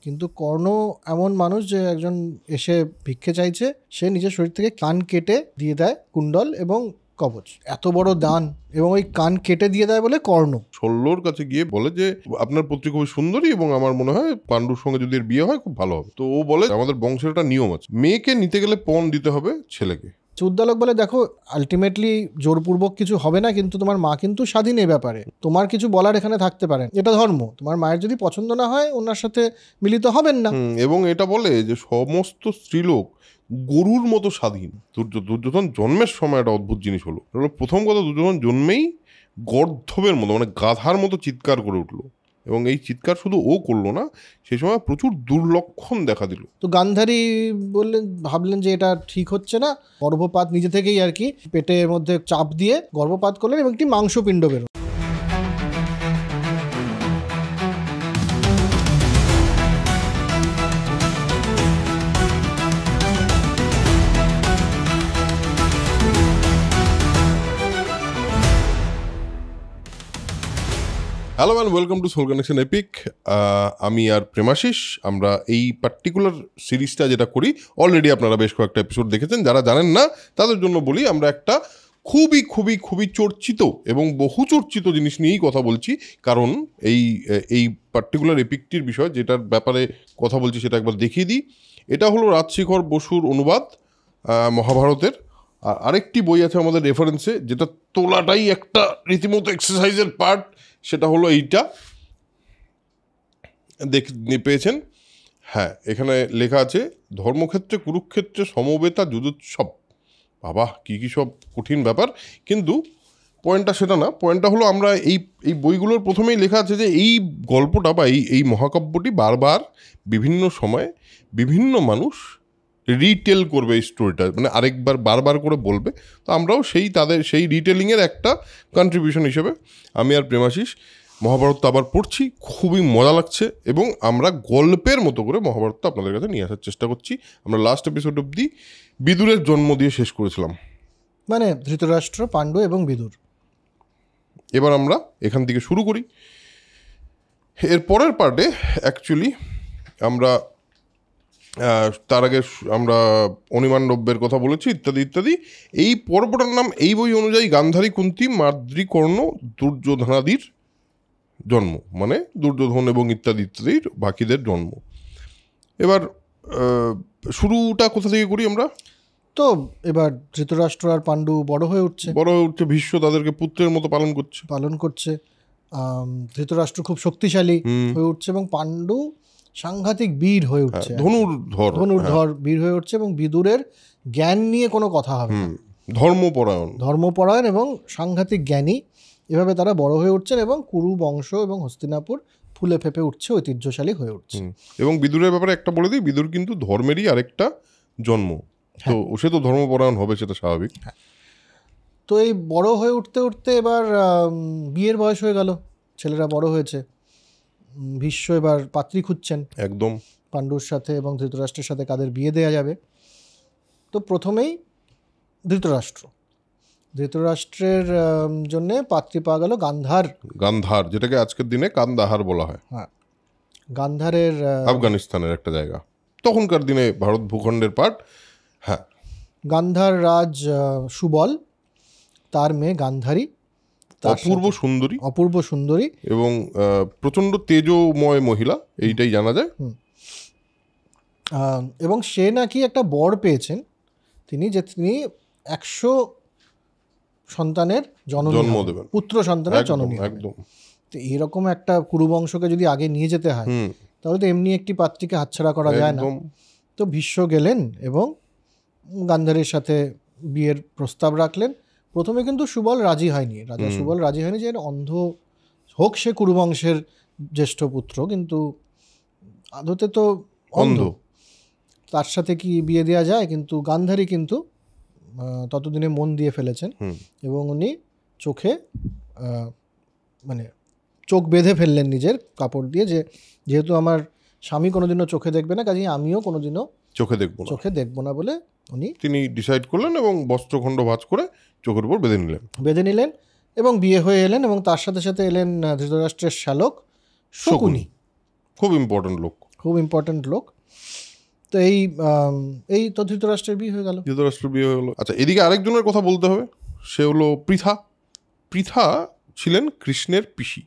কিন্তু কর্ণ এমন মানুষ যে একজন এসে ভিক্ষে চাইছে, সে নিজের শরীর থেকে কান কেটে দিয়ে দেয় কুণ্ডল এবং কবচ। এত বড় দান, এবং ওই কান কেটে দিয়ে দেয় বলে কর্ণ শল্যর কাছে গিয়ে বলে যে আপনার পুত্রী খুবই সুন্দরী এবং আমার মনে হয় পাণ্ডুর সঙ্গে যদি এর বিয়ে হয় খুব ভালো হবে। তো ও বলে আমাদের বংশের একটা নিয়ম আছে, মেয়েকে নিতে গেলে পণ দিতে হবে ছেলেকে। উদ্দালক বলে দেখো আলটিমেটলি জোরপূর্বক কিছু হবে না, কিন্তু তোমার মা কিন্তু স্বাধীন এ ব্যাপারে, তোমার কিছু বলার এখানে থাকতে পারে, এটা ধর্ম, তোমার মায়ের যদি পছন্দ না হয় ওনার সাথে মিলিত হবেন না। এবং এটা বলে যে সমস্ত স্ত্রীলোক গরুর মতো স্বাধীন। দুর্যোধন জন্মের সময় একটা অদ্ভুত জিনিস হলো, প্রথম কথা দুর্যোধন জন্মেই গর্ধবের মতো মানে গাধার মতো চিৎকার করে উঠলো, এবং এই চিৎকার শুধু ও করলো না, সেই সময় প্রচুর দুর্লক্ষণ দেখা দিল। তো গান্ধারী ভাবলেন যে এটা ঠিক হচ্ছে না, গর্ভপাত নিজে থেকেই আর কি পেটের মধ্যে চাপ দিয়ে গর্ভপাত করলেন এবং একটি মাংসপিণ্ড বেরোল। Hello man, welcome to soul connection epic. আমি আর প্রেমাশিস, আমরা এই পার্টিকুলার সিরিজটা যেটা করি অলরেডি আপনারা বেশ কয়েকটা এপিসোড দেখেছেন, যারা জানেন না তাদের জন্য বলি, আমরা একটা খুবই খুবই খুবই চর্চিত এবং বহু চর্চিত জিনিস নিয়েই কথা বলছি। কারণ এই পার্টিকুলার এপিকটির বিষয় যেটার ব্যাপারে কথা বলছি সেটা একবার দেখিয়ে দিই। এটা হলো রাজশেখর বসুর অনুবাদ মহাভারতের। আর আরেকটি বই আছে আমাদের রেফারেন্সে, যেটা তোলাটাই একটা রীতিমতো এক্সারসাইজের পার্ট, সেটা হলো এইটা, পেয়েছেন? হ্যাঁ, এখানে লেখা আছে ধর্মক্ষেত্রে কুরুক্ষেত্রে সমবেতা যুযোৎসব। বাবা, কী কী সব কঠিন ব্যাপার। কিন্তু পয়েন্টটা সেটা না, পয়েন্টটা হলো আমরা এই বইগুলোর প্রথমেই লেখা আছে যে এই গল্পটা বা এই মহাকাব্যটি বারবার বিভিন্ন সময়ে বিভিন্ন মানুষ রিটেল করবে এই স্টোরিটা, মানে আরেকবার বারবার করে বলবে। তো আমরাও তাদের সেই রিটেলিংয়ের একটা কন্ট্রিবিউশন হিসেবে আমি আর প্রেমাশিস মহাভারতটা আবার পড়ছি, খুবই মজা লাগছে, এবং আমরা গল্পের মতো করে মহাভারতটা আপনাদের কাছে নিয়ে আসার চেষ্টা করছি। আমরা লাস্ট এপিসোড অবধি বিদুরের জন্ম দিয়ে শেষ করেছিলাম, মানে ধৃতরাষ্ট্র, পাণ্ডু এবং বিদুর। এবার আমরা এখান থেকে শুরু করি। এর পরের পার্টে অ্যাকচুয়ালি আমরা তার আগে আমরা অনিমান্ডব্যের কথা বলেছি ইত্যাদি ইত্যাদি। এই পর্বটার নাম এই বই অনুযায়ী গান্ধারী, কুন্তী, মাদ্রী, কর্ণ, দুর্যোধনাদির জন্ম, মানে দুর্যোধন এবং ইত্যাদি ইত্যাদির বাকিদের জন্ম। এবার শুরুটা কোথা থেকে করি আমরা? তো এবার ধৃতরাষ্ট্র আর পাণ্ডু বড় হয়ে উঠছে, ভীষ্ম তাদেরকে পুত্রের মতো পালন করছে। ধৃতরাষ্ট্র খুব শক্তিশালী হয়ে উঠছে এবং পাণ্ডু সাংঘাতিক বীর হয়ে উঠছে, ধনুর্ধর বীর হয়ে উঠছে, এবং বিদুরের জ্ঞান নিয়ে কোনো কথা হবে না, ধর্মপরায়ণ এবং সাংঘাতিক জ্ঞানী। এভাবে তারা বড় হয়ে উঠছেন এবং কুরু বংশ এবং হস্তিনাপুর ফুলে ফেপে উঠছে, ঐতিহ্যশালী হয়ে উঠছে। এবং বিদুরের ব্যাপারে একটা বলে দিই, বিদুর কিন্তু ধর্মেরই আরেকটা জন্ম, তো সে তো ধর্মপরায়ণ হবে, সেটা স্বাভাবিক। তো এই বড় হয়ে উঠতে উঠতে এবার বিয়ের বয়স হয়ে গেল, ছেলেরা বড় হয়েছে। ভীষ্ম এবার পাত্রী খুঁজছেন একদম পাণ্ডুর সাথে এবং ধৃতরাষ্ট্রের সাথে কাদের বিয়ে দেয়া যাবে। তো প্রথমেই ধৃতরাষ্ট্রের জন্য পাত্রী পাওয়া গেল গান্ধার, যেটাকে আজকের দিনে কান্দাহার বলা হয়। হ্যাঁ, গান্ধারের আফগানিস্তানের একটা জায়গা, তখনকার দিনে ভারত ভূখণ্ডের পার্ট। হ্যাঁ, গান্ধার রাজ সুবল, তার মেয়ে গান্ধারী, অপূর্ব সুন্দরী এবং প্রচণ্ড তেজময় মহিলা, এইটাই জানা যায়। এবং সে নাকি একটা বর পেয়েছেন, তিনি 100 সন্তানের জন্ম দেবেন, পুত্র সন্তানের জননী। একদম। তো এরকম একটা কুরুবংশকে যদি আগে নিয়ে যেতে হয় তাহলে তো এমনি একটি পাত্রীকে হাতছাড়া করা যায় না। তো ভীষ্ম গেলেন এবং গান্ধারীর সাথে বিয়ের প্রস্তাব রাখলেন। প্রথমে কিন্তু সুবল রাজি হয়নি, রাজা সুবল রাজি হয়নি যে অন্ধ হোক, সে কুরুবংশের জ্যেষ্ঠ পুত্র, কিন্তু আদতে তো অন্ধ, তার সাথে কি বিয়ে দেওয়া যায়? কিন্তু গান্ধারী কিন্তু ততদিনে মন দিয়ে ফেলেছেন এবং উনি চোখে মানে চোখ বেঁধে ফেললেন নিজের কাপড় দিয়ে, যে যেহেতু আমার স্বামী কোনোদিনও চোখে দেখবে না, কাজেই আমিও কোনোদিনও চোখে দেখবো না বলে তিনি ডিসাইড করলেন এবং বস্ত্রখণ্ড ভাঁজ করে চোখের উপর বেঁধে নিলেন এবং বিয়ে হয়ে এলেন। এবং তার সাথে সাথে এলেন ধৃতরাষ্ট্রের শ্যালক শকুনি, খুব ইম্পর্টেন্ট লোক, খুব ইম্পর্টেন্ট লোক। তো এই তো ধৃতরাষ্ট্রের বিয়ে হয়ে গেল। ধৃতরাষ্ট্রের বিয়ে হয়ে গেল। আচ্ছা, এদিকে আরেকজনের কথা বলতে হবে, সে হলো পৃথা। পৃথা ছিলেন কৃষ্ণের পিসি।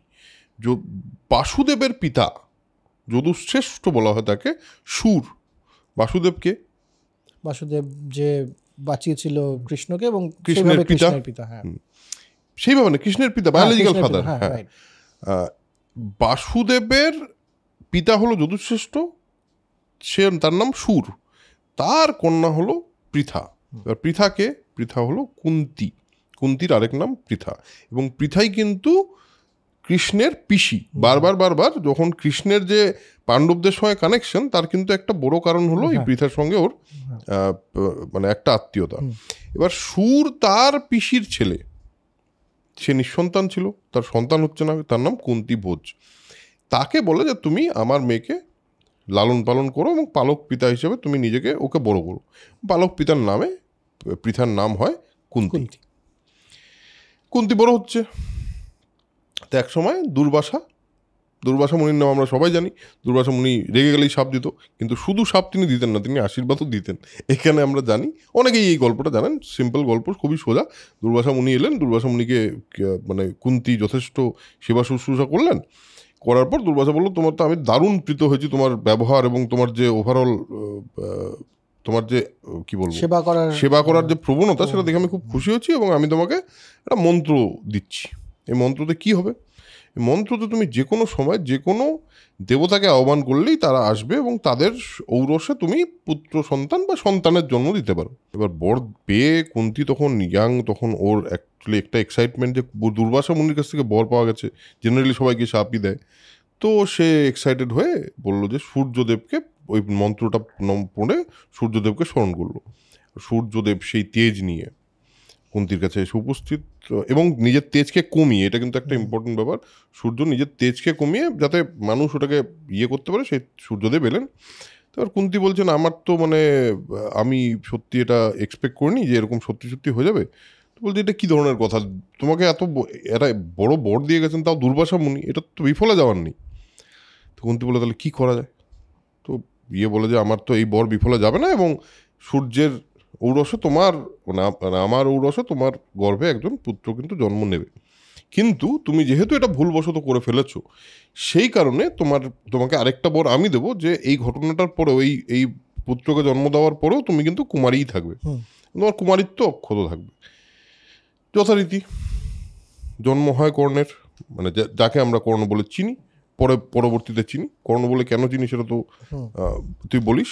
বাসুদেবের পিতা যদুশ্রেষ্ঠ বলা হয় তাকে সুর। বাসুদেবকে, বাসুদেব যে বাঁচিয়েছিল কৃষ্ণকে এবং কৃষ্ণের পিতা, হ্যাঁ সেইভাবে না, কৃষ্ণের পিতা, বায়োলজিক্যাল ফাদার। হ্যাঁ, বাসুদেবের পিতা হলো যদুশ্রেষ্ঠ, সে তার নাম সুর, তার কন্যা হলো পৃথা। এবার পৃথা হলো কুন্তী, কুন্তীর আরেক নাম পৃথা, এবং পৃথাই কিন্তু কৃষ্ণের পিসি। বারবার যখন কৃষ্ণের যে পাণ্ডবদের সঙ্গে কানেকশন, তার কিন্তু একটা বড় কারণ হলো এই পৃথার সঙ্গে ওর মানে একটা আত্মীয়তা। এবার সুর তার পিসির ছেলে, সে নিঃসন্তান ছিল, তার সন্তান হচ্ছে না, তার নাম কুন্তী ভোজ। তাকে বলে যে তুমি আমার মেয়েকে লালন পালন করো এবং পালক পিতা হিসেবে তুমি নিজেকে ওকে বড় করো। পালক পিতার নামে পৃথার নাম হয় কুন্তী। কুন্তী বড় হচ্ছে, তো এক সময় দুর্বাসা মুনির নাম আমরা সবাই জানি। দুর্বাসা মুনি রেগে গেলেই সাপ দিত, কিন্তু শুধু সাপ তিনি দিতেন না, তিনি আশীর্বাদও দিতেন। এখানে আমরা জানি, অনেকেই এই গল্পটা জানেন, সিম্পল গল্প, খুবই সোজা। দুর্বাসা মুনি এলেন, দুর্বাসা মুনিকে মানে কুন্তী যথেষ্ট সেবা শুশ্রূষা করলেন। করার পর দুর্বাসা বলল, তোমার তো আমি দারুণ প্রীত হয়েছি, তোমার ব্যবহার এবং তোমার যে ওভারঅল তোমার যে কি বলবো সেবা করার যে প্রবণতা, সেটা দেখে আমি খুব খুশি হচ্ছি, এবং আমি তোমাকে একটা মন্ত্র দিচ্ছি। এই মন্ত্রতে কি হবে? এই মন্ত্রতে তুমি যে কোনো সময় যে কোনো দেবতাকে আহ্বান করলেই তারা আসবে এবং তাদের ঔরসে তুমি পুত্র সন্তান বা সন্তানের জন্ম দিতে পারো। এবার বর পেয়ে কুন্তী তখন ইয়াং, তখন ওর অ্যাকচুয়ালি একটা এক্সাইটমেন্ট যে দুর্বাসা মুনির কাছ থেকে বর পাওয়া গেছে, জেনারেলি সবাইকে শাপই দেয়। তো সে এক্সাইটেড হয়ে বলল যে সূর্যদেবকে ওই মন্ত্রটা পড়ে সূর্যদেবকে স্মরণ করলো। সূর্যদেব সেই তেজ নিয়ে কুন্তীর কাছে এসে উপস্থিত, এবং নিজের তেজকে কমিয়ে, এটা কিন্তু একটা ইম্পর্টেন্ট ব্যাপার, সূর্য নিজের তেজকে কমিয়ে যাতে মানুষ ওটাকে ইয়ে করতে পারে, সেই সূর্যদেব এলেন। তারপর কুন্তী বলছেন, আমার তো মানে আমি সত্যি এটা এক্সপেক্ট করিনি যে এরকম সত্যি হয়ে যাবে। তো বলছে, এটা কী ধরনের কথা, তোমাকে এরা বড় বর দিয়ে গেছেন, তাও দুর্বাসা মুনি, এটা তো বিফলে যাওয়ার নেই। তো কুন্তী বলে, তাহলে কী করা যায়? তো বলে যে আমার তো এই বর বিফলে যাবে না, এবং সূর্যের ঔরসে তোমার মানে আমার ঔরসে তোমার গর্ভে একজন পুত্র কিন্তু জন্ম নেবে, কিন্তু তুমি যেহেতু এটা ভুলবশত করে ফেলেছো, সেই কারণে তোমাকে আরেকটা বর আমি দেবো, যে এই ঘটনাটার পরেও এই পুত্রকে জন্ম দেওয়ার পরেও তুমি কিন্তু কুমারীই থাকবে, তোমার কুমারিত্ব অক্ষত থাকবে। যথারীতি জন্ম হয় কর্ণের, মানে যাকে আমরা কর্ণ বলে চিনি, পরবর্তীতে চিনি। কর্ণ বলে কেন চিনি সেটা তো তুই বলিস।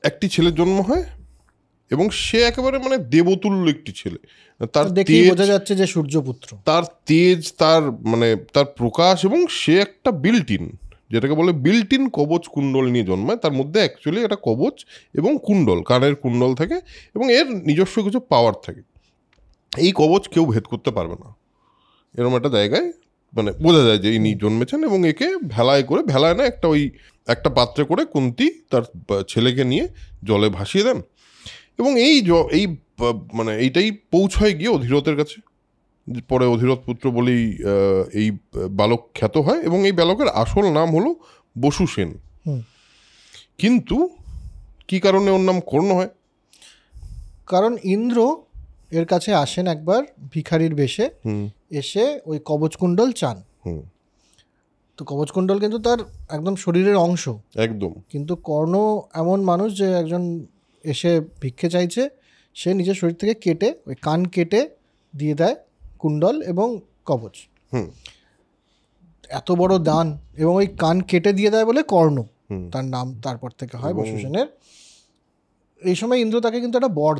একটি ছেলের জন্ম হয়, এবং সে একেবারে মানে দেবতুল্য একটি ছেলে। তার দেখেই বোঝা যাচ্ছে যে সূর্যপুত্র, তার তেজ, তার মানে তার প্রকাশ, এবং সে একটা বিল্ট-ইন, যেটাকে বলে বিল্ট-ইন কবচ কুণ্ডল নিয়ে জন্মায়। তার মধ্যে অ্যাকচুয়ালি একটা কবচ এবং কুণ্ডল, কানের কুণ্ডল থাকে, এবং এর নিজস্ব কিছু পাওয়ার থাকে। এই কবচ কেউ ভেদ করতে পারবে না, এরকম একটা জায়গায় মানে বোঝা যায় যে ইনি জন্মেছেন। এবং একে ভেলায় না, একটা পাত্রে করে কুন্তী তার ছেলেকে নিয়ে জলে ভাসিয়ে দেন, এবং এই মানে এইটাই পৌঁছায় গিয়ে অধিরথের কাছে। পরে অধিরথ পুত্র বলেই এই বালক খ্যাত হয়, এবং এই বালকের আসল নাম হলো বসুসেন। কিন্তু কি কারণে ওর নাম কর্ণ হয়? কারণ ইন্দ্র এর কাছে আসেন একবার ভিখারির বেশে, এসে ওই কবচকুণ্ডল চান। তো কবচকুণ্ডল কিন্তু তার একদম শরীরের অংশ, একদম। কিন্তু কর্ণ এমন মানুষ যে একজন এসে ভিক্ষে চাইছে, সে নিজের শরীর থেকে কেটে ওই কান কেটে দিয়ে দেয় কুণ্ডল এবং কবচ। এত বড় দান, এবং ওই কান কেটে দিয়ে দেয় বলে কর্ণ তার নাম তারপর থেকে হয় বসুসেনের। এই সময় ইন্দ্র তাকে কিন্তু একটা বর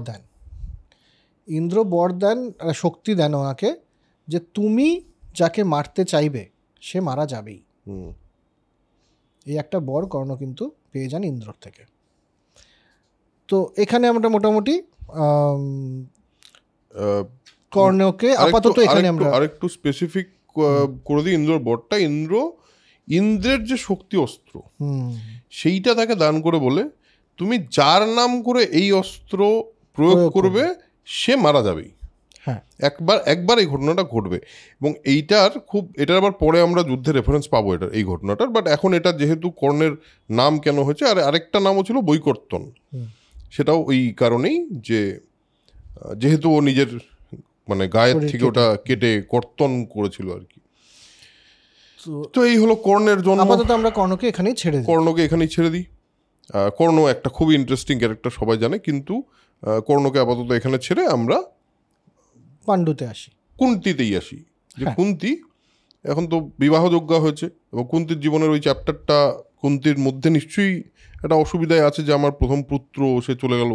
দেন, শক্তি দেন ওনাকে, যে তুমি যাকে মারতে চাইবে সে মারা যাবেই। এই একটা বর কর্ণ কিন্তু পেয়ে যান ইন্দ্রর থেকে। তো এখানে আমরা মোটামুটি কর্ণকে আপাতত এখানে আমরা আরেকটু স্পেসিফিক করে দিই। ইন্দ্রর বরটা, ইন্দ্রের যে শক্তি অস্ত্র, সেইটা তাকে দান করে বলে, তুমি যার নাম করে এই অস্ত্র প্রয়োগ করবে সে মারা যাবেই। হ্যাঁ, একবার এই ঘটনাটা ঘটবে, এবং এটার আবার পরে আমরা যুদ্ধের রেফারেন্স পাবো এই ঘটনাটার। বাট এখন এটা যেহেতু কর্ণের নাম কেন হয়েছে, আর আরেকটা নামও ছিল বৈকর্তন, সেটাও ওই কারণেই যে যেহেতু ও নিজের মানে গায়ের থেকে ওটা কেটে কর্তন করেছিল আর কি। তো এই হলো কর্ণের জন্য। আপাতত আমরা কর্ণকে এখানেই ছেড়ে দিই। কর্ণ একটা খুবই ইন্টারেস্টিং ক্যারেক্টার, সবাই জানে, কিন্তু কর্ণকে আপাতত এখানে ছেড়ে আমরা পাণ্ডুতে আসি, কুন্তিতেই আসি। যে কুন্তি এখন তো বিবাহযোগ্যা হয়েছে, এবং কুন্তির জীবনের ওই চ্যাপ্টারটা, কুন্তির মধ্যে নিশ্চয়ই একটা অসুবিধায় আছে যে আমার প্রথম পুত্র সে চলে গেল।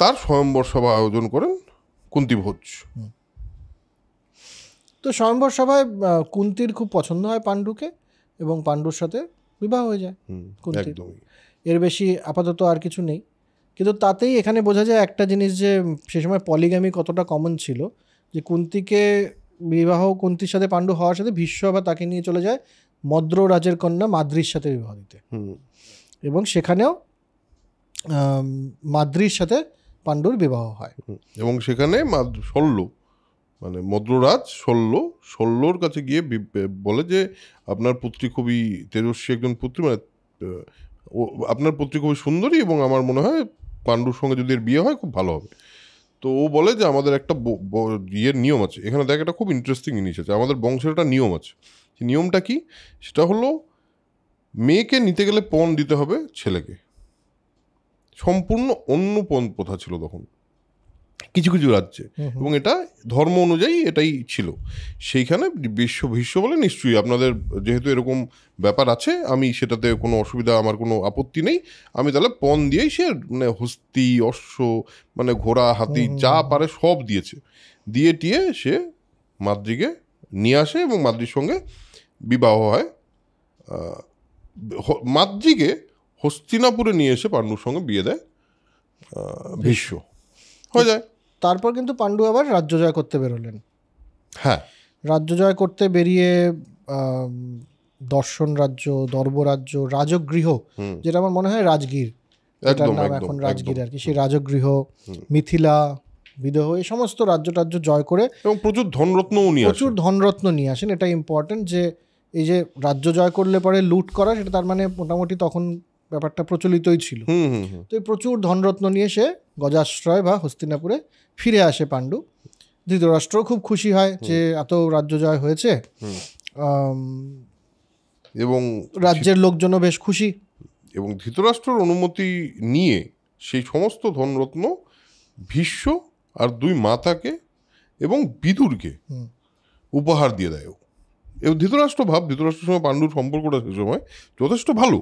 তার স্বয়ম্বর সভা আয়োজন করেন কুন্তিভোজ। তো স্বয়ম্বর সভায় কুন্তির খুব পছন্দ হয় পাণ্ডুকে, এবং পাণ্ডুর সাথে বিবাহ হয়ে যায় কুন্তির। এর বেশি আপাতত আর কিছু নেই, কিন্তু তাতেই এখানে বোঝা যায় একটা জিনিস, যে সে সময় পলিগামি কতটা কমন ছিল, যে কুন্তির সাথে পাণ্ডু হওয়ার সাথে ভীষ্ম আবার তাকে নিয়ে চলে যায় মদ্র রাজের কন্যা মাদ্রির সাথে বিবাহ দিতে, এবং সেখানেও মাদ্রির সাথে পাণ্ডুর বিবাহ হয়। এবং সেখানে শল্য মানে মদ্ররাজ শল্যর কাছে গিয়ে বলে যে আপনার পুত্রী খুবই তেজস্বী একজন পুত্রী, মানে আপনার পুত্রী খুবই সুন্দরী, এবং আমার মনে হয় পাণ্ডুর সঙ্গে যদি এর বিয়ে হয় খুব ভালো হবে। তো ও বলে যে আমাদের একটা ইয়ের নিয়ম আছে এখানে, দেখ একটা খুব ইন্টারেস্টিং জিনিস আছে, আমাদের বংশের একটা নিয়ম আছে। নিয়মটা কি? সেটা হলো মেয়েকে নিতে গেলে পণ দিতে হবে ছেলেকে। সম্পূর্ণ অন্য পণ প্রথা ছিল তখন কিছু কিছু রাজ্যে, এবং এটা ধর্ম অনুযায়ী এটাই ছিল। সেইখানে ভীষ্ম বলে নিশ্চয়ই আপনাদের যেহেতু এরকম ব্যাপার আছে, আমি সেটাতে কোনো অসুবিধা, আমার কোনো আপত্তি নেই, আমি তাহলে পণ দিয়েই সে মানে হস্তি অশ্ব মানে ঘোড়া হাতি যা পারে সব দিয়েছে, দিয়ে টিয়ে সে মাদ্রিকে নিয়ে আসে, এবং মাদ্রির সঙ্গে বিবাহ হয়। মাদ্রিকে হস্তিনাপুরে নিয়ে এসে পাণ্ডুর সঙ্গে বিয়ে দেয় ভীষ্ম, হয়ে যায়। তারপর কিন্তু পাণ্ডু আবার রাজ্য জয় করতে বেরোলেন। হ্যাঁ, রাজ্য জয় করতে বেরিয়ে দর্শন রাজ্য, দর্বরাজ্য, রাজগৃহ, যেটা আমার মনে হয় রাজগীর, এটার নাম এখন রাজগীর আর কি, সেই রাজগৃহ, মিথিলা, বিদেহ, এই সমস্ত রাজ্য জয় করে, এবং প্রচুর ধনরত্ন নিয়ে আসেন। এটা ইম্পর্টেন্ট যে এই যে রাজ্য জয় করলে পরে লুট করা, সেটা তার মানে মোটামুটি তখন ব্যাপারটা প্রচলিতই ছিল। তো এই প্রচুর ধনরত্ন নিয়ে সে গজাশ্রয় বা হস্তিনাপুরে ফিরে আসে পাণ্ডু। ধৃতরাষ্ট্র খুব খুশি হয় যে এত রাজ্য জয় হয়েছে, এবং রাজ্যের লোকজনও বেশ খুশি, এবং ধৃতরাষ্ট্রের অনুমতি নিয়ে সেই সমস্ত ধনরত্ন ভীষ্ম আর দুই মাতাকে এবং বিদুরকে উপহার দিয়ে দেয়। এবং ধৃতরাষ্ট্রের সঙ্গে পাণ্ডুর সম্পর্কটা সে সময় যথেষ্ট ভালো,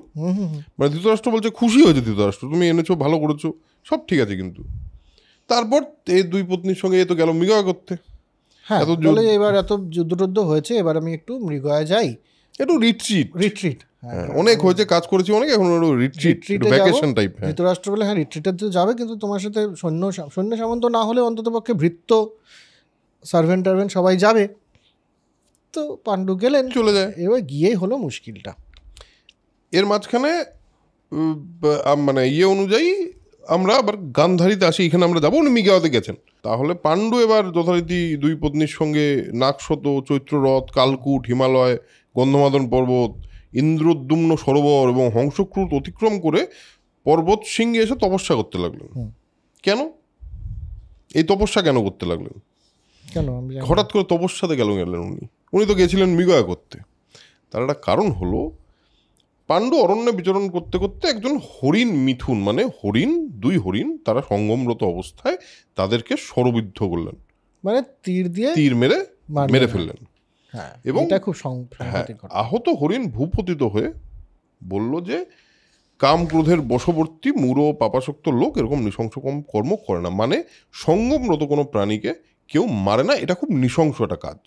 মানে ধৃতরাষ্ট্র বলছে খুশি হয়েছে ধৃতরাষ্ট্র, তুমি এনেছো ভালো করেছো সব ঠিক আছে, কিন্তু তারপর এই দুই পত্নীর সঙ্গে এ তো গেল মৃগয়া করতে। হ্যাঁ, এবার এত যুদ্ধ হয়েছে, এবার আমি একটু মৃগয়া যাই, একটু রিট্রিট অনেক হয়েছে, কাজ করেছি অনেক, এখন রিট্রিট ভ্যাকেশন টাইপ। ধৃতরাষ্ট্র বলে হ্যাঁ রিট্রিটে তো যাবে, কিন্তু তোমার সাথে সৈন্য সামন্ত না হলে অন্তত পক্ষে ভৃত্য সার্ভেন্ট সবাই যাবে। তো পাণ্ডু গেলেন, চলে যায়। এবার গিয়েই হলো মুশকিলটা। এর মাঝখানে মানে অনুযায়ী আমরা আবার গান্ধারীতে আসি, এখানে আমরা যাবো, উনি মৃগয়াতে গেছেন। তাহলে পাণ্ডু এবার যথারীতি দুই পত্নীর সঙ্গে নাগশত, চৈত্ররথ, কালকূট, হিমালয়, গন্ধমাদন পর্বত, ইন্দ্রদ্যুম্ন সরোবর এবং হংসক্রুত অতিক্রম করে পর্বত শৃঙ্গে এসে তপস্যা করতে লাগলেন। কেন এই তপস্যা কেন করতে লাগলেন? হঠাৎ করে তপস্যাতে গেলেন উনি তো গেছিলেন মৃগয়া করতে। তার একটা কারণ হলো, পাণ্ডু অরণ্যে বিচরণ করতে করতে একজন হরিণ মিথুন, মানে দুই হরিণ তারা সঙ্গমরত অবস্থায় তাদেরকে শরবিদ্ধ করলেন, মানে তীর মেরে ফেললেন। এবং আহত হরিণ ভূপতিত হয়ে বলল যে কাম ক্রোধের বশবর্তী মূঢ় পাপাসক্ত লোক এরকম নৃশংস কর্ম করে না, মানে সঙ্গমরত কোনো প্রাণীকে কেউ মারে না, এটা খুব নৃশংস একটা কাজ,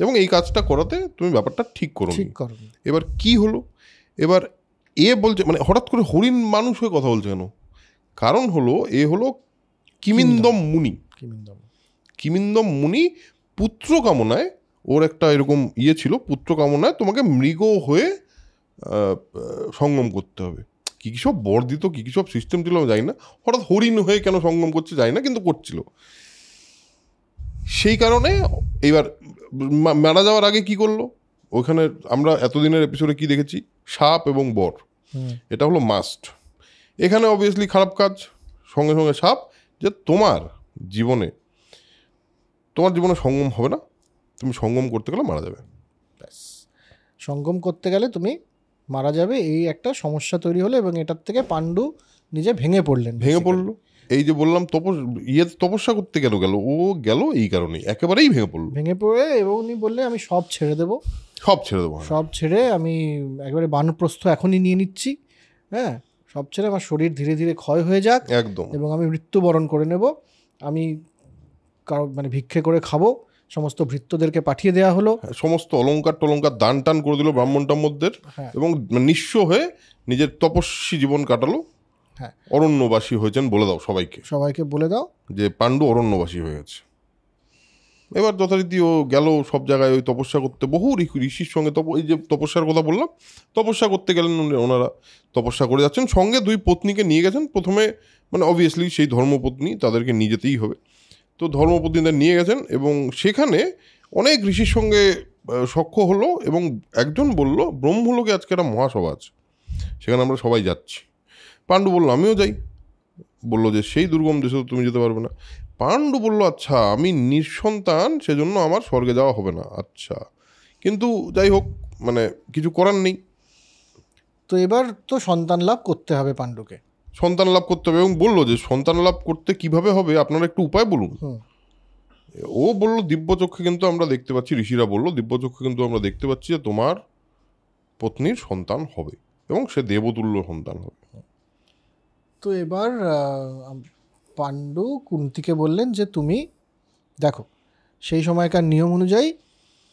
এবং এই কাজটা করাতে তুমি ব্যাপারটা ঠিক করো। এবার কি হলো, এবার বলছে মানে হঠাৎ করে হরিণ মানুষ হয়ে কথা বলছে কেন? কারণ হলো হলো কিমিন্দম মুনি পুত্র কামনায়, ওর একটা এরকম ছিল, পুত্র কামনায় তোমাকে মৃগ হয়ে সঙ্গম করতে হবে। কি সব বর্ধিত কি সব সিস্টেম ছিল আমি জানি না, হঠাৎ হরিণ হয়ে কেন সঙ্গম করছে জানি না, কিন্তু করছিল। সেই কারণে এইবার মারা যাওয়ার আগে কি করলো, ওইখানে আমরা এতদিনের এপিসোডে কি দেখেছি, সাপ এবং বর, এটা হলো মাস্ট। এখানে অবভিয়াসলি খারাপ কাজ, সঙ্গে সঙ্গে সাপ, যে তোমার জীবনে সঙ্গম হবে না, তুমি সঙ্গম করতে গেলে মারা যাবে। সঙ্গম করতে গেলে তুমি মারা যাবে, এই একটা সমস্যা তৈরি হলো এবং এটার থেকে পাণ্ডু নিজে ভেঙে পড়লো। এই যে বললাম তপস্যা করতে গেল ও গেল এই কারণেই, একেবারেই ভেঙে পড়ে এবং উনি বললে আমি সব ছেড়ে দেবো, সব ছেড়ে আমি একেবারে বানপ্রস্থ এখনই নিয়ে নিচ্ছি, হ্যাঁ, সব ছেড়ে আমার শরীর ধীরে ধীরে ক্ষয় হয়ে যাক একদম, এবং আমি মৃত্যুবরণ করে নেব, আমি কারো মানে ভিক্ষে করে খাবো। সমস্ত ভৃত্যদেরকে পাঠিয়ে দেওয়া হলো, সমস্ত অলংকার দান টান করে দিল ব্রাহ্মণটার মধ্যে, এবং নিঃস্ব হয়ে নিজের তপস্বী জীবন কাটালো। হ্যাঁ, অরণ্যবাসী হয়েছেন বলে দাও সবাইকে বলে দাও যে পাণ্ডু অরণ্যবাসী হয়ে গেছে। এবার যথারীতি ও গেল সব জায়গায় ওই তপস্যা করতে, বহু ঋষির সঙ্গে এই যে তপস্যার কথা বললাম, তপস্যা করতে গেলেন ওনারা, তপস্যা করে যাচ্ছেন, সঙ্গে 2 পত্নীকে নিয়ে গেছেন। প্রথমে মানে অবভিয়াসলি সেই ধর্মপত্নী, তাদেরকে নিয়ে যেতেই হবে, তো ধর্মপত্নীদের নিয়ে গেছেন এবং সেখানে অনেক ঋষির সঙ্গে সখ্য হলো এবং একজন বলল ব্রহ্মলোকে আজকে একটা মহাসভা আছে, সেখানে আমরা সবাই যাচ্ছি। পাণ্ডু বলল আমিও যাই, বললো যে সেই দুর্গম দেশে তো তুমি যেতে পারবে না। পাণ্ডু বলল আচ্ছা আমি নিঃসন্তান, সেজন্য আমার স্বর্গে যাওয়া হবে না। আচ্ছা, কিন্তু যাই হোক, মানে কিছু করার নেই, তো এবার তো সন্তান লাভ করতে হবে পাণ্ডুকে, সন্তান লাভ করতে হবে, এবং বললো যে সন্তান লাভ করতে কিভাবে হবে আপনারা একটু উপায় বলুন। ও বলল দিব্যচক্ষে কিন্তু আমরা দেখতে পাচ্ছি, ঋষিরা বলল দিব্যচক্ষে কিন্তু আমরা দেখতে পাচ্ছি যে তোমার পত্নীর সন্তান হবে এবং সে দেবতুল্য সন্তান হবে। তো এবার পাণ্ডু কুন্তিকে বললেন যে তুমি দেখো সেই সময়কার নিয়ম অনুযায়ী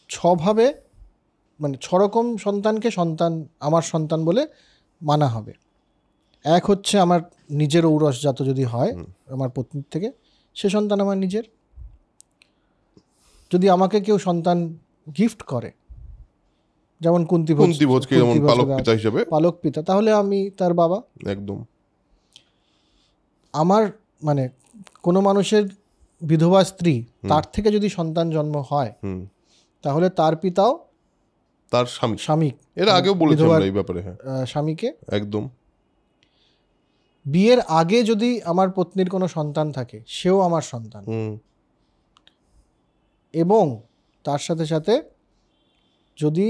6ভাবে মানে 6 রকম সন্তানকে আমার সন্তান বলে মানা হবে। এক হচ্ছে আমার নিজের ঔরসজাত যদি হয় আমার পত্নীর থেকে, সে সন্তান আমার নিজের। যদি আমাকে কেউ সন্তান গিফট করে, যেমন কুন্তিভোজকে যেমন পালক পিতা, তাহলে আমি তার বাবা। একদম। আমার মানে কোনো মানুষের বিধবা স্ত্রী, তার থেকে যদি সন্তান জন্ম হয় তাহলে তার পিতাও তার স্বামী, এর আগেও বলেছিলাম এই ব্যাপারে, স্বামীকে একদম। বিয়ের আগে যদি আমার পত্নীর কোনো সন্তান থাকে, সেও আমার সন্তান। এবং তার সাথে সাথে যদি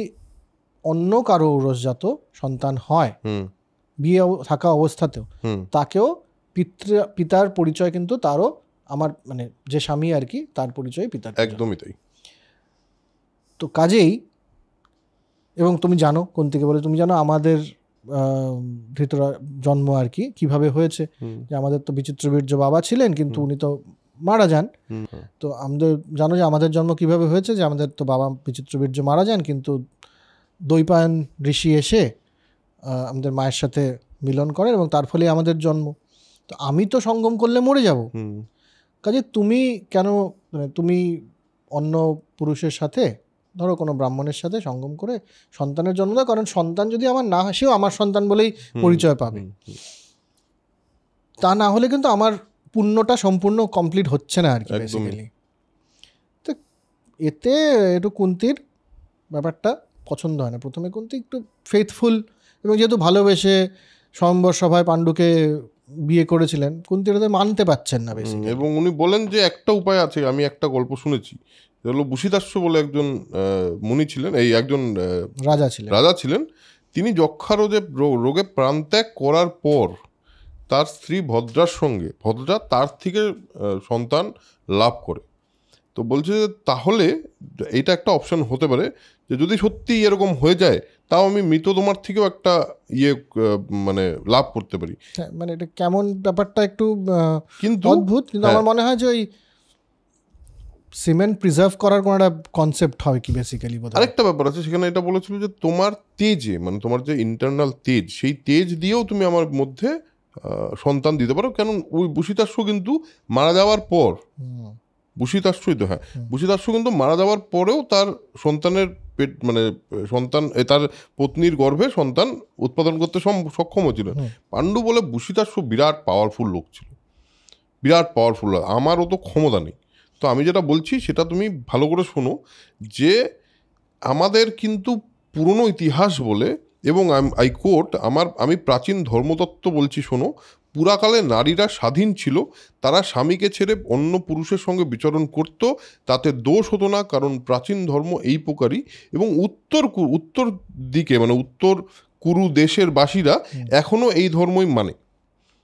অন্য কারো ঔরসজাত সন্তান হয় বিয়ে থাকা অবস্থাতেও, তাকেও পিতার পরিচয় কিন্তু তারও আমার মানে যে স্বামী আর কি, তার পরিচয় পিতার। একদমই তাই। তো কাজেই, এবং তুমি জানো কুন্তিকে বলে, তুমি জানো আমাদের ধৃতরা জন্ম আর কি কিভাবে হয়েছে, যে আমাদের তো বিচিত্রবীর্য বাবা ছিলেন কিন্তু উনি তো মারা যান। তো আমাদের জানো যে আমাদের জন্ম কিভাবে হয়েছে, যে আমাদের তো বাবা বিচিত্রবীর্য মারা যান, কিন্তু দৈপায়ন ঋষি এসে আমাদের মায়ের সাথে মিলন করেন এবং তার ফলে আমাদের জন্ম। তো আমি তো সঙ্গম করলে মরে যাব, কাজে তুমি কেন তুমি অন্য পুরুষের সাথে, ধরো কোনো ব্রাহ্মণের সাথে সঙ্গম করে সন্তানের জন্ম দাও, কারণ সন্তান যদি আমার না হয় সেও আমার সন্তান বলেই পরিচয় পাবে। তা না হলে কিন্তু আমার পুণ্যটা সম্পূর্ণ কমপ্লিট হচ্ছে না আর কি বেসিক্যালি। তো এতে একটু কুন্তির ব্যাপারটা পছন্দ হয় না। প্রথমে কুন্তি একটু ফেথফুল এবং যেহেতু ভালোবেসে স্বয়ম্বর সভায় পাণ্ডুকে বিয়ে করেছিলেন, কুন্তির ওদের মানতে পারছেন না বেশি। এবং উনি বলেন যে একটা উপায় আছে, আমি একটা গল্প শুনেছি, হলো বুসিদাস্য বলে একজন মুনি ছিলেন, এই একজন রাজা ছিলেন। তিনি রোগে প্রাণত্যাগ করার পর তার স্ত্রী ভদ্রা তার থেকে সন্তান লাভ করে। তো বলছে যে তাহলে এইটা একটা অপশন হতে পারে, যে যদি সত্যি এরকম হয়ে যায় তাও আমি মৃত তোমার থেকেও একটা মানে লাভ করতে পারি। মানে এটা কেমন ব্যাপারটা একটু কিন্তু অদ্ভুত, কিন্তু আমার মনে হয় যে ওই সিমেন্ট প্রিজার্ভ করার কোনো একটা কনসেপ্ট হয় কি বেসিক্যালি। আরেকটা ব্যাপার আছে সেখানে, এটা বলেছিল যে তোমার তেজে, মানে তোমার যে ইন্টারনাল তেজ, সেই তেজ দিয়েও তুমি আমার মধ্যে সন্তান দিতে পারো। কেন ওই বুসিদাস্য কিন্তু মারা যাওয়ার পর, বুসিদাস্যই তো, হ্যাঁ, বুসিদাস্য কিন্তু মারা যাওয়ার পরেও তার সন্তানের পেট মানে সন্তান তার পত্নীর গর্ভে সন্তান উৎপাদন করতে সক্ষম হয়েছিলেন। পাণ্ডু বলে বুসিদাস্য বিরাট পাওয়ারফুল লোক ছিল, বিরাট পাওয়ারফুল। আমারও তো ক্ষমতা নেই, তো আমি যেটা বলছি সেটা তুমি ভালো করে শোনো, যে আমাদের কিন্তু পুরনো ইতিহাস বলে, এবং আই কোট, আমি প্রাচীন ধর্মতত্ত্ব বলছি শোনো, পুরাকালে নারীরা স্বাধীন ছিল, তারা স্বামীকে ছেড়ে অন্য পুরুষের সঙ্গে বিচরণ করত, তাতে দোষ হতো না, কারণ প্রাচীন ধর্ম এই প্রকারই। এবং উত্তর দিকে মানে উত্তর কুরু দেশের বাসীরা এখনও এই ধর্মই মানে।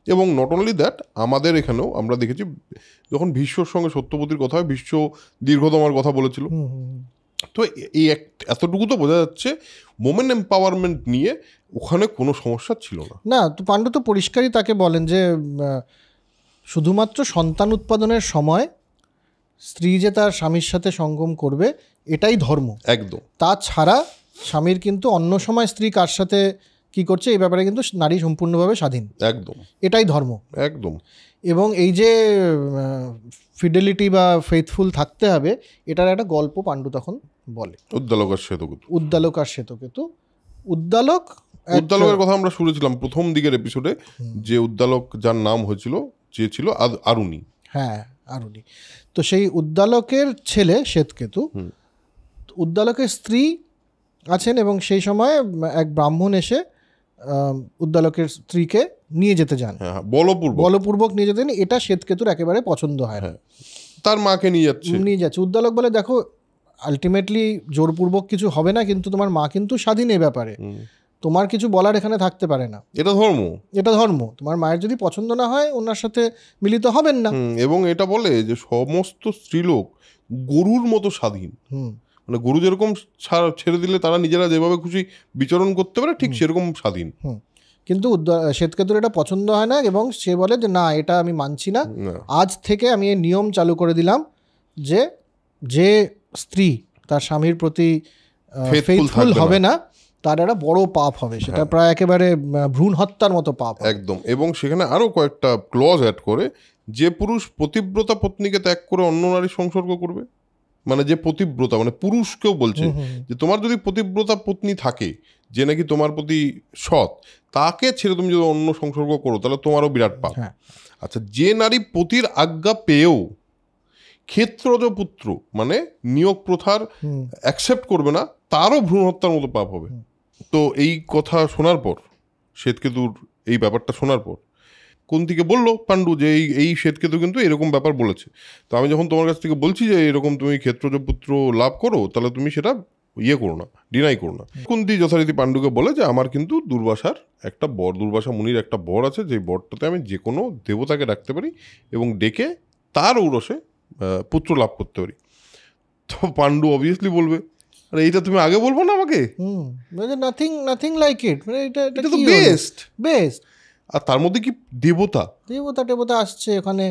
এবং নট অনলি দ্যাট, আমাদের এখানেও আমরা দেখেছি যখন ভীষ্মর সঙ্গে সত্যবতীর কথা হয়, ভীষ্ম দীর্ঘতমার কথা বলেছিল। তো এই এতটুকু তো বোঝা যাচ্ছে ওমেন এম্পাওয়ারমেন্ট নিয়ে ওখানে কোনো সমস্যা ছিল না। না, তো পাণ্ডু তো পরিষ্কারই তাকে বলেন যে শুধুমাত্র সন্তান উৎপাদনের সময় স্ত্রী যে তার স্বামীর সাথে সঙ্গম করবে এটাই ধর্ম, একদম। তাছাড়া স্বামীর কিন্তু অন্য সময় স্ত্রী কার সাথে কি করছে এই ব্যাপারে কিন্তু নারী সম্পূর্ণভাবে স্বাধীন, একদম, এটাই ধর্ম, একদম। এবং এই যে ফিডেলিটি বা ফেথফুল থাকতে হবে, এটার একটা গল্প পাণ্ডু তখন বলে, উদ্দালক আর শ্বেতকেতু। উদ্দালক আর শ্বেতকেতু। উদ্দালকের কথা আমরা শুনেছিলাম প্রথম দিকের এপিসোডে, যে উদ্দালক যার নাম হয়েছিল, যে ছিল আরুণী। হ্যাঁ, আরুণী। তো সেই উদ্দালকের ছেলে শ্বেতকেতু, উদ্দালকের স্ত্রী আছেন, এবং সেই সময় এক ব্রাহ্মণ এসে উদ্দালকের স্ত্রীকে নিয়ে যেতে যান, বলপূর্বক নিয়ে যেতেন। এটা শ্বেতকেতুর একেবারে পছন্দ হয় না, তার মাকে নিয়ে যাচ্ছে। উদ্দালক বলে, দেখো আলটিমেটলি জোরপূর্বক কিছু হবে না, কিন্তু তোমার মা কিন্তু স্বাধীন এ ব্যাপারে, তোমার কিছু বলার এখানে থাকতে পারে না, এটা ধর্ম, তোমার মায়ের যদি পছন্দ না হয় ওনার সাথে মিলিত হবেন না। এবং এটা বলে যে সমস্ত স্ত্রীলোক গরুর মতো স্বাধীন, মানে গরু যেরকম ছেড়ে দিলে তারা নিজেরা যেভাবে খুশি বিচরণ করতে পারে, ঠিক সেরকম স্বাধীন। কিন্তু শ্বেতকেতুর এটা পছন্দ হয় না, এবং সে বলে যে না, এটা আমি মানছি না, আজ থেকে আমি এই নিয়ম চালু করে দিলাম যে যে স্ত্রী তার স্বামীর প্রতি ফেথফুল হবে না তার একটা বড় পাপ হবে, সেটা প্রায় একেবারে ভ্রূণ হত্যার মতো পাপ। একদম। এবং সেখানে আরো কয়েকটা ক্লজ অ্যাড করে, যে পুরুষ পতিব্রতা পত্নীকে ত্যাগ করে অন্য নারীর সংসর্গ করবে, মানে যে পতিব্রতা, মানে পুরুষকেও বলছে যে তোমার যদি পতিব্রতা পত্নী থাকে যে নাকি তোমার প্রতি সৎ, তাকে ছেড়ে তুমি যদি অন্য সংসর্গ করো তাহলে তোমারও বিরাট পাপ। আচ্ছা, যে নারী পতির আজ্ঞা পেয়েও ক্ষেত্রজ পুত্র মানে নিয়োগ প্রথার অ্যাকসেপ্ট করবে না, তারও ভ্রূণ হত্যার মতো পাপ হবে। তো এই কথা শোনার পর, শ্বেতকেতুর এই ব্যাপারটা শোনার পর কুন্তিকে বললো পাণ্ডু যে এই শ্বেতকেতু কিন্তু এরকম ব্যাপার বলেছে, তো আমি যখন তোমার কাছ থেকে বলছি যে এরকম তুমি ক্ষেত্রজ পুত্র লাভ করো, তাহলে তুমি সেটা করো না, ডিনাই করো না। কুন্তি যথারীতি পাণ্ডুকে বলে যে আমার কিন্তু দুর্বাসার একটা বর, দুর্বাসা মুনির একটা বর আছে, যে বরটাতে আমি যে কোনো দেবতাকে ডাকতে পারি এবং ডেকে তার ঔরসে পুত্র লাভ করতে পারি। তো পাণ্ডু অবভিয়াসলি বলবে, আরে এইটা তুমি আগে বলবো না আমাকে? নাথিং লাইক ইট, মানে এটা তো বেস্ট। আর তার মধ্যে কি দেবতা আসছে ওখানে,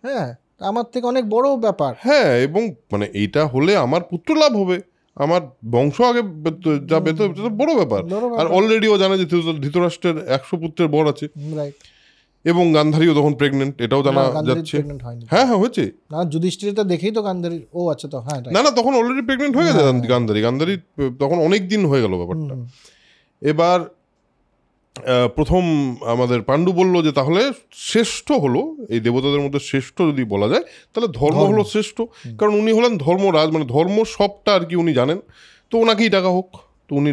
হ্যাঁ, আমার থেকে অনেক বড় ব্যাপার। হ্যাঁ, এবং মানে এইটা হলে আমার পুত্র লাভ হবে, আমার বংশ আগে যাবে, তো এটা তো বড় ব্যাপার। আর অলরেডি ও জানে যে ধৃতরাষ্ট্রের 100 পুত্রের বর আছে, এবং গান্ধারীও তখন প্রেগনেন্ট, এটাও জানা যাচ্ছে। হ্যাঁ হয়েছে না, যুধিষ্ঠিরটা দেখেই তো গান্ধারী, ও আচ্ছা, তো হ্যাঁ, না তখন অলরেডি প্রেগনেন্ট হয়ে গেছে গান্ধারী তখন অনেক দিন হয়ে গেল ব্যাপারটা। এবার প্রথম আমাদের পাণ্ডু বলল যে তাহলে শ্রেষ্ঠ হলো, এই দেবতাদের মধ্যে শ্রেষ্ঠ যদি বলা যায় তাহলে ধর্ম হলো শ্রেষ্ঠ, কারণ উনি হলেন ধর্মরাজ, মানে ধর্ম সবটা আর কি উনি জানেন, তো ওনাকেই ডাকা হোক। তো উনি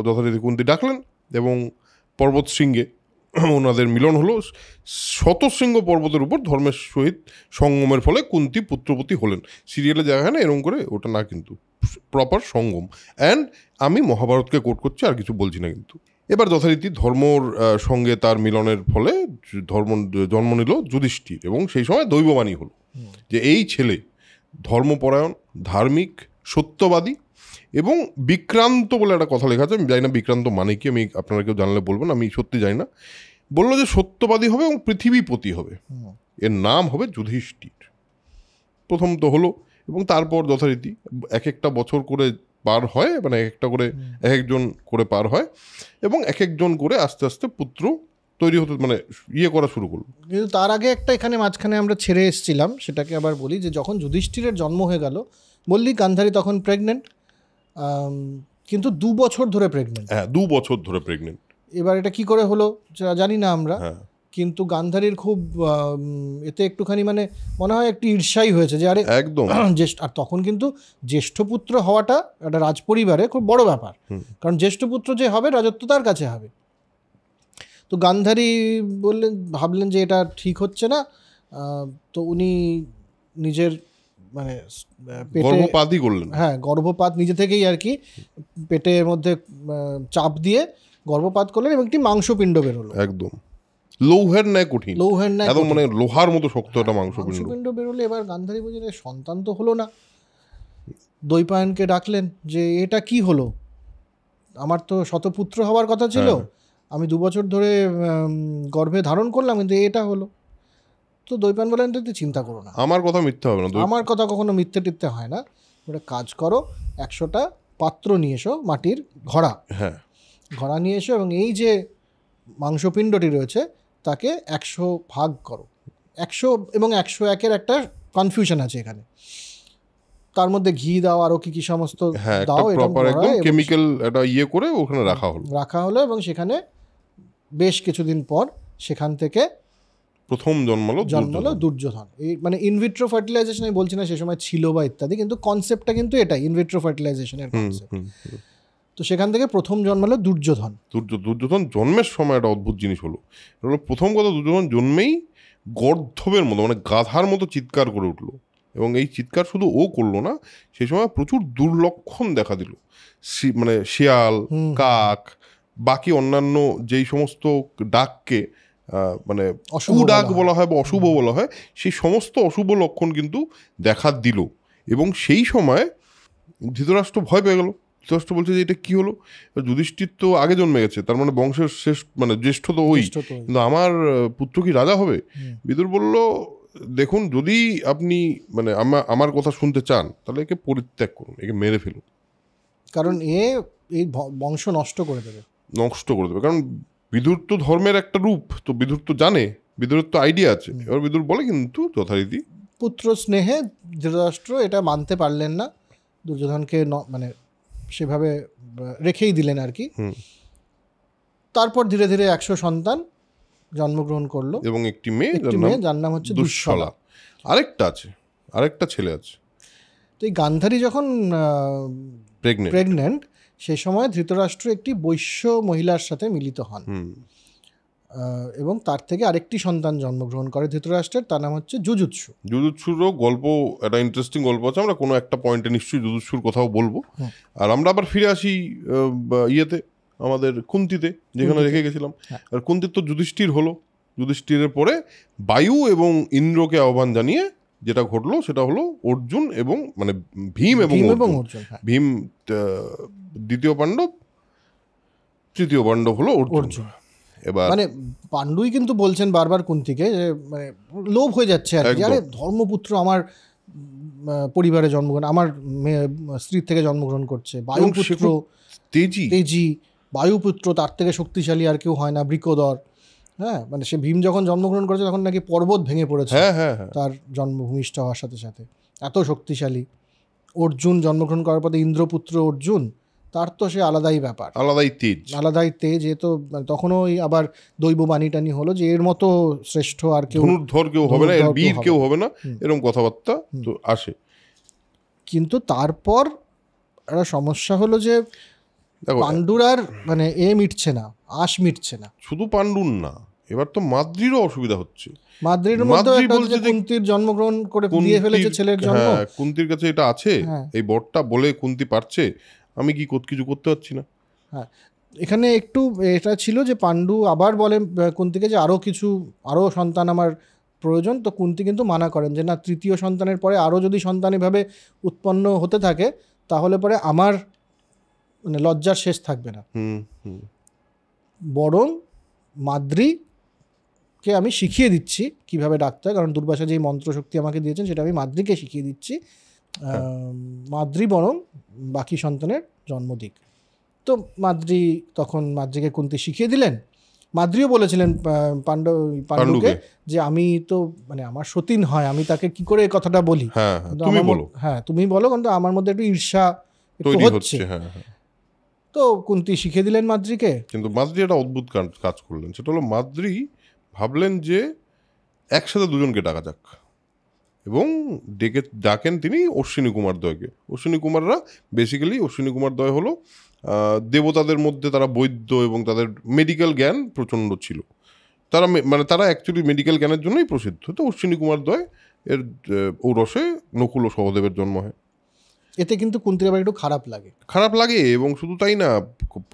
যথারীতি কুন্তি ডাকলেন, এবং পর্বত শৃঙ্গে ওনাদের মিলন হলো। শতশৃঙ্গ পর্বতের উপর ধর্মের সহিত সঙ্গমের ফলে কুন্তি পুত্রবতী হলেন। সিরিয়ালে দেখা হয় না এরকম করে, ওটা না, কিন্তু প্রপার সঙ্গম। অ্যান্ড আমি মহাভারতকে কোট করছি, আর কিছু বলছি না। কিন্তু এবার যথারীতি ধর্মর সঙ্গে তার মিলনের ফলে জন্ম নিল যুধিষ্ঠির, এবং সেই সময় দৈববাণী হলো যে এই ছেলে ধর্মপরায়ণ, ধার্মিক, সত্যবাদী এবং বিক্রান্ত বলে একটা কথা লেখা আছে, আমি জানি না বিক্রান্ত মানে কি, আমি আপনারা কেউ জানলে বলবেন, আমি সত্যি জানি না। বললো যে সত্যবাদী হবে এবং পৃথিবীপতি হবে, এর নাম হবে যুধিষ্ঠির। প্রথম তো হলো, এবং তারপর যথারীতি এক একটা বছর করে পার হয়, মানে একটা করে একজন করে পার হয়, এবং একজন করে আস্তে আস্তে পুত্র তৈরি হতে মানে করা শুরু করলো। কিন্তু তার আগে একটা এখানে মাঝখানে আমরা ছেড়ে এসেছিলাম, সেটাকে আবার বলি, যে যখন যুধিষ্ঠিরের জন্ম হয়ে গেল, বললি গান্ধারী তখন প্রেগনেন্ট, কিন্তু 2 বছর ধরে প্রেগনেন্ট। হ্যাঁ, 2 বছর ধরে প্রেগনেন্ট। এবার এটা কি করে হলো জানি না আমরা, কিন্তু গান্ধারীর খুব এতে একটুখানি মানে মনে হয় একটু ঈর্ষাই হয়েছে যে আরে একদম জ্যেষ্ঠ, আর তখন কিন্তু জ্যেষ্ঠপুত্র হওয়াটা একটা রাজপরিবারে খুব বড় ব্যাপার, কারণ জ্যেষ্ঠপুত্র যে হবে রাজত্ব তার কাছে হবে। তো গান্ধারী ভাবলেন যে এটা ঠিক হচ্ছে না, তো উনি নিজের মানে গর্ভপাতই করলেন। হ্যাঁ, গর্ভপাত নিজে থেকেই আর কি পেটের মধ্যে চাপ দিয়ে গর্ভপাত করলেন এবং একটি মাংসপিণ্ড বেরোলো, একদম লৌহের ন্যায় কঠিন, লৌহের ন্যায় একদম মানে লোহার মতো শক্ত একটা মাংসপিণ্ড বেরোলো। এবার গান্ধারী বলছেন সন্তান তো হলো না, দৈপায়নকে ডাকলেন যে এটা কি হলো, আমার তো শতপুত্র হওয়ার কথা ছিল, আমি 2 বছর ধরে গর্ভে ধারণ করলাম কিন্তু এটা হলো। তো দৈপায়ন বলেন তুই চিন্তা করো না, আমার কথা মিথ্যে হবে না, আমার কথা কখনো মিথ্যে টিথ্যে হয় না, ওটা কাজ করো, 100টা পাত্র নিয়ে এসো, মাটির ঘড়া, হ্যাঁ ঘড়া নিয়ে এসো, এবং এই যে মাংসপিণ্ডটি রয়েছে তাকে 100 ভাগ করো। 100 এবং 101-এর একটা কনফিউশন আছে এখানে, তার মধ্যে ঘি দাও, আরও কি কি সমস্ত দাও, কেমিক্যাল এটা ইয়ে করে ওখানে রাখা হলো এবং সেখানে বেশ কিছুদিন পর সেখান থেকে প্রথম জন্মালো দুর্যোধন। এই মানে ইনভিট্রো ফার্টিলাইজেশন আমি বলছি না সে সময় ছিল বা ইত্যাদি, কিন্তু কনসেপ্টটা কিন্তু এটাই, ইনভিট্রো ফার্টিলাইজেশনের কনসেপ্ট। তো সেখান থেকে প্রথম জন্মালো দুর্যোধন। দুর্যোধন জন্মের সময় একটা অদ্ভুত জিনিস হলো, প্রথম কথা দুর্যোধন জন্মেই গর্ধবের মতো মানে গাধার মতো চিৎকার করে উঠলো, এবং এই চিৎকার শুধু ও করলো না, সেই সময় প্রচুর দুর্লক্ষণ দেখা দিল, মানে শিয়াল, কাক, বাকি অন্যান্য যেই সমস্ত ডাককে মানে কুডাক বলা হয় বা অশুভ বলা হয়, সেই সমস্ত অশুভ লক্ষণ কিন্তু দেখা দিল। এবং সেই সময় ধৃতরাষ্ট্র ভয় পেয়ে গেল। ধৃতরাষ্ট্র বলছে যে এটা কি হলো, যুধিষ্ঠির তো আগে জন্মে গেছে, তার মানে বংশের শেষ মানে জ্যেষ্ঠ তো ওই, কিন্তু আমার পুত্র কি রাজা হবে? বিদুর বলল দেখুন, যদি আপনি মানে আমার কথা শুনতে চান তাহলে একে পরিত্যাগ করুন, একে মেরে ফেলুন, কারণ এই বংশ নষ্ট করে দেবে। কারণ বিদুর তো ধর্মের একটা রূপ, তো বিদুর তো জানে, বিদুরের তো আইডিয়া আছে। এবার বিদুর বলে কিন্তু যথারীতি পুত্র স্নেহে ধৃতরাষ্ট্র এটা মানতে পারলেন না, দুর্যোধনকে মানে সেভাবে রেখেই দিলেন আর কি। তারপর ধীরে ধীরে 100 সন্তান জন্মগ্রহণ করলো এবং একটি মেয়ে যার নাম হচ্ছে দুঃশলা। আরেকটা ছেলে আছে। তো এই গান্ধারী যখন প্রেগনেন্ট সেই সময় ধৃতরাষ্ট্র একটি বৈশ্য মহিলার সাথে মিলিত হন এবং তার থেকে আরেকটি সন্তান জন্মগ্রহণ করে ধৃতরাষ্ট্রের, তার নাম হচ্ছে যুযুৎসু। যুযুৎসুরও গল্প একটা ইন্টারেস্টিং গল্প আছে, আমরা কোনো একটা পয়েন্টে নিশ্চয়ই যুযুৎসুর কথাও বলবো। আর আমরা আবার ফিরে আসি ইয়েতে আমাদের কুন্তিতে, যেখানে রেখে গেছিলাম। আর কুন্তির তো যুধিষ্ঠির হলো, যুধিষ্ঠিরের পরে বায়ু এবং ইন্দ্রকে আহ্বান জানিয়ে যেটা ঘটলো সেটা হলো অর্জুন এবং মানে ভীম এবং অর্জুন। ভীম দ্বিতীয় পাণ্ডব, তৃতীয় পাণ্ডব হলো অর্জুন। এবার মানে পাণ্ডুই কিন্তু বলছেন বারবার কুন্তিকে যে মানে লোভ হয়ে যাচ্ছে আর কি, আরে ধর্মপুত্র আমার পরিবারে জন্মগ্রহণ, আমার স্ত্রীর থেকে জন্মগ্রহণ করছে, বায়ুপুত্র তেজি, বায়ুপুত্র তার থেকে শক্তিশালী আর কেউ হয় না, বৃকোদর। হ্যাঁ, মানে সে ভীম যখন জন্মগ্রহণ করেছে তখন নাকি পর্বত ভেঙে পড়েছে তার জন্মভূমিষ্ঠ হওয়ার সাথে সাথে, এত শক্তিশালী। অর্জুন জন্মগ্রহণ করার পরে ইন্দ্রপুত্র অর্জুন, তার তো সে আলাদাই ব্যাপার, আলাদাই তেজ। এ তো তখনও আবার দৈব বাণী টানি হলো যে এর মতো শ্রেষ্ঠ আর কেউ, ধনুর্ধর কেউ হবে না, এর বীর কেউ হবে না, এরকম কথাবার্তা তো আসে। কিন্তু তারপর একটা সমস্যা হলো যে পাণ্ডুর আর মানে মিটছে না, আশ মিটছে না। শুধু পাণ্ডুর না, এবার তো মাদ্রিরও অসুবিধা হচ্ছে। মাদ্রির মধ্যে কুন্তির জন্মগ্রহণ করে দিয়ে ফেলেছে ছেলের জন্ম, কুন্তির কাছে এটা আছে, এই বরটা বলে কুন্তি পারছে, আমি কি কিছু করতে পারছি না। হ্যাঁ, এখানে একটু এটা ছিল যে পাণ্ডু আবার বলে কুন্তিকে যে আরও সন্তান আমার প্রয়োজন, তো কুন্তি কিন্তু মানা করেন যে না, তৃতীয় সন্তানের পরে আরও যদি সন্তান এভাবে উৎপন্ন হতে থাকে তাহলে পরে আমার মানে লজ্জার শেষ থাকবে না, বরং মাদ্রিকে আমি শিখিয়ে দিচ্ছি কিভাবে ডাকতে হয়, কারণ দুর্বাসা যেই মন্ত্রশক্তি আমাকে দিয়েছেন সেটা আমি মাদ্রিকে শিখিয়ে দিচ্ছি, মাদ্রি বরং বাকি সন্তানের জন্ম দিক। তো মাদ্রিকে কুন্তি শিখিয়ে দিলেন। মাদ্রিও বলেছিলেন পাণ্ডুকে যে আমি তো মানে আমার সতীন হয়, আমি তাকে কি করে এই কথাটা বলি, তুমি বলো, কিন্তু আমার মধ্যে একটু ঈর্ষা হচ্ছে। তো কুন্তি শিখিয়ে দিলেন মাদ্রিকে। কিন্তু মাদ্রি একটা অদ্ভুত কাজ করলেন, সেটা হলো মাদ্রি ভাবলেন যে একসাথে দুজনকে ডাকা যাক, এবং ডাকেন তিনি অশ্বিনী কুমার দ্বয়কে। অশ্বিনী কুমাররা বেসিক্যালি, অশ্বিনী কুমার দ্বয় হলো দেবতাদের মধ্যে তারা বৈদ্য এবং তাদের মেডিকেল জ্ঞান প্রচণ্ড ছিল। তারা মানে তারা অ্যাকচুয়ালি মেডিকেল জ্ঞানের জন্যই প্রসিদ্ধ। তো অশ্বিনী কুমার দ্বয় এর ঔরসে নকুল ও সহদেবের জন্ম হয়। এতে কিন্তু কুন্তির আবার একটু খারাপ লাগে, এবং শুধু তাই না,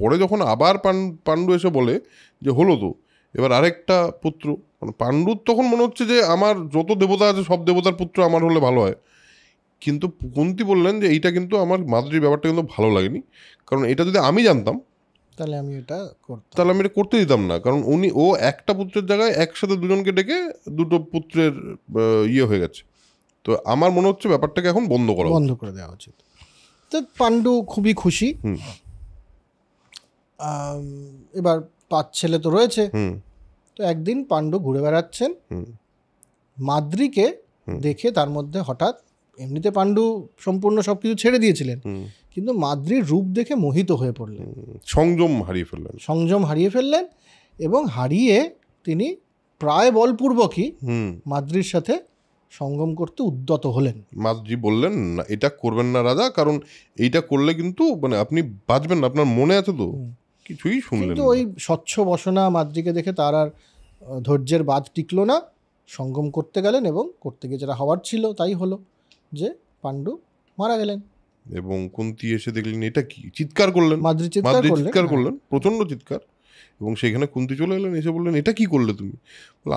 পরে যখন আবার পাণ্ডু এসে বলে যে হলো তো এবার আরেকটা পুত্র, মানে পাণ্ডুর তখন মনে হচ্ছে যে আমার যত দেবতা আছে সব দেবতার পুত্র আমার হলে ভালো হয়। কিন্তু কুন্তি বললেন যে এইটা কিন্তু আমার মাদ্রির ব্যাপারটা কিন্তু ভালো লাগেনি, কারণ এটা যদি আমি জানতাম তাহলে আমি এটা করতে দিতাম না। কারণ ও একটা পুত্রের জায়গায় একসাথে দুজনকে ডেকে দুটো পুত্রের ইয়ে হয়ে গেছে। তো আমার মনে হচ্ছে ব্যাপারটাকে এখন বন্ধ করে দেওয়া উচিত। তো পাণ্ডু খুবই খুশি। এবার 5 ছেলে তো রয়েছে। তো একদিন পাণ্ডু ঘুরে বেড়াচ্ছেন, মাদ্রিকে দেখে তার মধ্যে হঠাৎ, এমনিতে পাণ্ডু সম্পূর্ণ সবকিছু ছেড়ে দিয়েছিলেন, কিন্তু মাদ্রির রূপ দেখে মোহিত হয়ে পড়লেন, সংযম হারিয়ে ফেললেন এবং হারিয়ে তিনি প্রায় বলপূর্বকই মাদ্রির সাথে সঙ্গম করতে উদ্যত হলেন। মাদ্রি বললেন না, এটা করবেন না রাজা, কারণ এইটা করলে কিন্তু মানে আপনি বাঁচবেন না, আপনার মনে আছে তো। কিছুই শুনলেন কিন্তু ওই স্বচ্ছ বসনা মাদ্রিকে দেখে তার আর ধৈর্যের বাঁধ টিকলো না, সঙ্গম করতে গেলেন এবং করতে গিয়ে যেটা হওয়ার ছিল তাই হলো, যে পাণ্ডু মারা গেলেন। এবং কুন্তি এসে দেখলেন এটা কি, চিৎকার করলেন, মাদ্রি চিৎকার করলেন, প্রচণ্ড চিৎকার। এবং সেখানে কুন্তি চলে এলেন, এসে বললেন এটা কি করলে তুমি?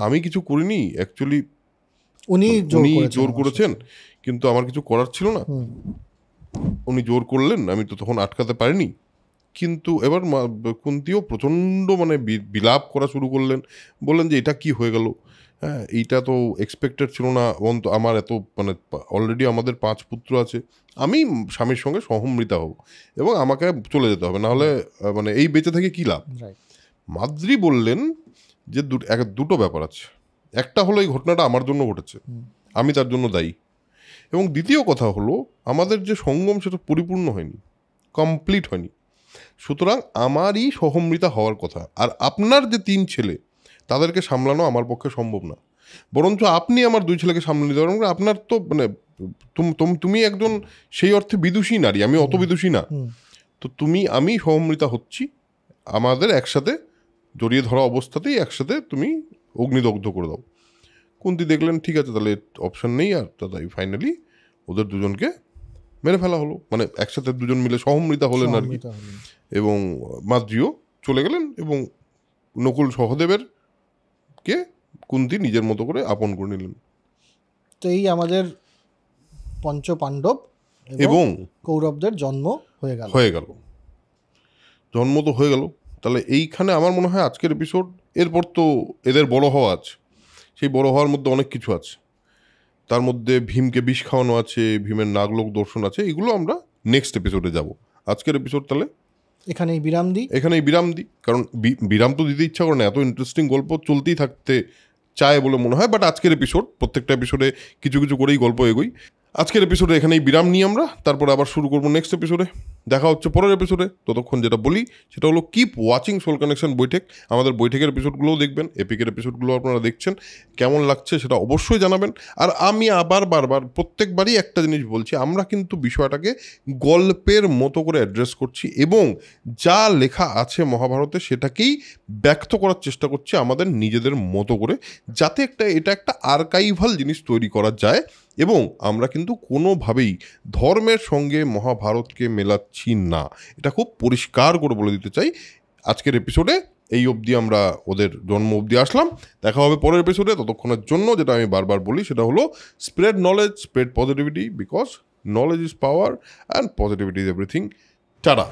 আমি কিছু করিনি, অ্যাকচুয়ালি উনি জোর করেছেন, কিন্তু আমার কিছু করার ছিল না। উনি জোর করলেন, আমি তো তখন আটকাতে পারিনি। কিন্তু এবার কুন্তিও প্রচণ্ড মানে বিলাপ করা শুরু করলেন, বললেন যে এটা কি হয়ে গেল, হ্যাঁ এইটা তো এক্সপেক্টেড ছিল না। আমার এত মানে অলরেডি আমাদের 5 পুত্র আছে, আমি স্বামীর সঙ্গে সহমৃতা হব এবং আমাকে চলে যেতে হবে, নাহলে মানে এই বেঁচে থেকে কী লাভ। মাদ্রি বললেন যে দুটো ব্যাপার আছে, একটা হলো এই ঘটনাটা আমার জন্য ঘটেছে, আমি তার জন্য দায়ী, এবং দ্বিতীয় কথা হলো আমাদের যে সঙ্গম সেটা পরিপূর্ণ হয়নি, কমপ্লিট হয়নি, সুতরাং আমারই সহমৃতা হওয়ার কথা। আর আপনার যে 3 ছেলে তাদেরকে সামলানো আমার পক্ষে সম্ভব না, বরঞ্চ আপনি আমার 2 ছেলেকে সামলে নিতে পারেন। আপনার তো মানে তুমি একজন সেই অর্থে বিদুষী নারী, আমি অত বিদুষী না, তো আমি সহমৃতা হচ্ছি, আমাদের একসাথে জড়িয়ে ধরা অবস্থাতেই একসাথে তুমি অগ্নিদগ্ধ করে দাও। কুন্তি দেখলেন ঠিক আছে, তাহলে অপশান নেই, আর তাই ফাইনালি ওদের দুজনকে মেরে ফেলা হলো, মানে একসাথে দুজন মিলে সহমৃতা হলেন আর কি। এবং মাদ্রিও চলে গেলেন এবং নকুল সহদেবের কে কুন্তি নিজের মতো করে আপন করে নিলেন। তো এই আমাদের পঞ্চপাণ্ডব এবং কৌরবদের জন্ম হয়ে গেল। জন্ম তো হয়ে গেল। তাহলে এইখানে আমার মনে হয় আজকের এপিসোড, এরপর তো এদের বড় হওয়া আছে, সেই বড় হওয়ার মধ্যে অনেক কিছু আছে, তার মধ্যে ভীমকে বিষ খাওয়ানো আছে, ভীমের নাগলোক দর্শন আছে, এগুলো আমরা নেক্সট এপিসোডে যাব। আজকের এপিসোড তাহলে এখানেই বিরাম দিই, কারণ বিরাম তো দিতে ইচ্ছা করে না, এত ইন্টারেস্টিং গল্প চলতেই থাকতে চায় বলে মনে হয়। বাট আজকের এপিসোড, প্রত্যেকটা এপিসোডে কিছু কিছু করেই গল্প এগোই। আজকের এপিসোডে এখানেই বিরাম নিই আমরা, তারপর আবার শুরু করবো নেক্সট এপিসোডে। দেখা হচ্ছে পরের এপিসোডে। ততক্ষণ যেটা বলি সেটা হলো কিপ ওয়াচিং সোল কানেকশন বৈঠক। আমাদের বৈঠকের এপিসোডগুলোও দেখবেন, এপিকের এপিসোডগুলো আপনারা দেখছেন, কেমন লাগছে সেটা অবশ্যই জানাবেন। আর আমি বারবার প্রত্যেকবারই একটা জিনিস বলছি, আমরা কিন্তু বিষয়টাকে গল্পের মতো করে অ্যাড্রেস করছি এবং যা লেখা আছে মহাভারতে সেটাকেই ব্যক্ত করার চেষ্টা করছি আমাদের নিজেদের মতো করে, যাতে এটা একটা আর্কাইভাল জিনিস তৈরি করা যায়। এবং আমরা কিন্তু কোনোভাবেই ধর্মের সঙ্গে মহাভারতকে মেলাচ্ছি না, এটা খুব পরিষ্কার করে বলে দিতে চাই। আজকের এপিসোডে এই অবধি আমরা ওদের জন্ম অবধি আসলাম, দেখা হবে পরের এপিসোডে। ততক্ষণের জন্য যেটা আমি বারবার বলি সেটা হলো spread knowledge, spread positivity, because knowledge is power and positivity is everything. Tata.